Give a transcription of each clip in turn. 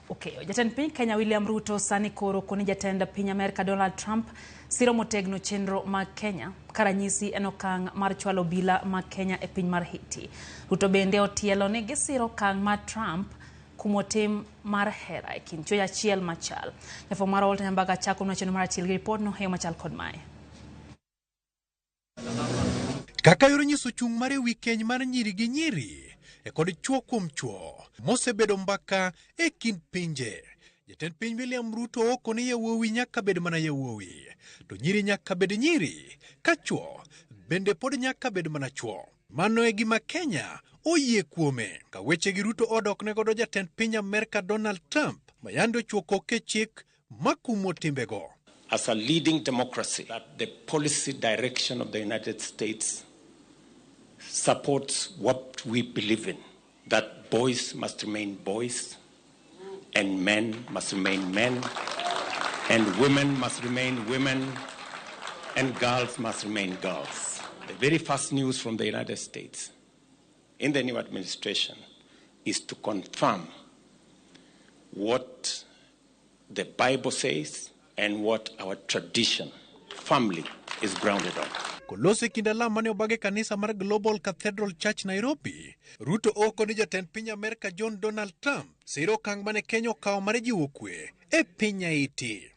Okay, jatend piny Kenya William Ruto sani koro koni jatend piny Amerika Donald Trump siro motegno chenro mag Kenya karanyisi en okang' mar chwalo bila mag Kenya e piny mar Haiti. Ruto bende otielo ni gisiro okang' mar Trump kumo tim mar hera e kind chwech achiel machal. Jafwambo mar Walter Nyambaga chako na chenro mar achiel gi ripot no heyo machal kod mae. Kaka yoro nyiso chung' mar ewi keny mar nyiri gi nyiri e kod chwo kuom chwo mosebedo mbaka e kind pinje. Jatend piny William Ruto oko ni yawuowi nyaka bed mana yawuowi, to nyiri nyaka bed nyiri, ka chwo bende pod nyaka bed mana chwo. Mano e gima Kenya oyie kuome. Ka weche gi Ruto odok ne godo jatend piny Amerika Donald Trump mayando chwo koke chik makumo timbego. As a leading democracy, that the policy direction of the United States supports what we believe in, that boys must remain boys, and men must remain men, and women must remain women, and girls must remain girls. The very first news from the United States in the new administration is to confirm what the Bible says and what our tradition, family, is grounded on. Kolose kindala mane obage kanisa mar Global Cathedral Church Nairobi, Ruto oko ni jatend piny Amerika John Donald Trump siro kang mane Kenya okawo mar jiwo kwe e piny Haiti.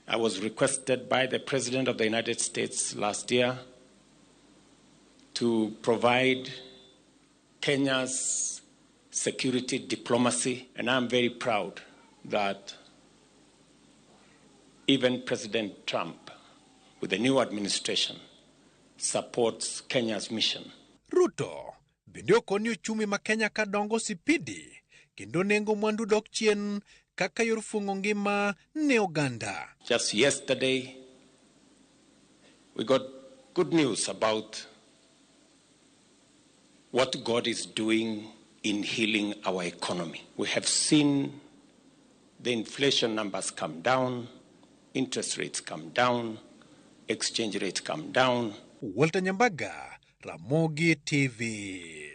I was requested by the President of the United States last year to provide Kenya's security diplomacy, and I'm very proud that even President Trump, with the new administration, supports Kenya's mission. Ruto bende okoni uchumi ma Kenya ka dongo sipidi kendo nengo mwandu dok chien kaka yor fungo ngima ne oganda. Just yesterday, we got good news about what God is doing in healing our economy. We have seen the inflation numbers come down, interest rates come down, exchange rates come down. Walter Nyambaga, RamogiTV.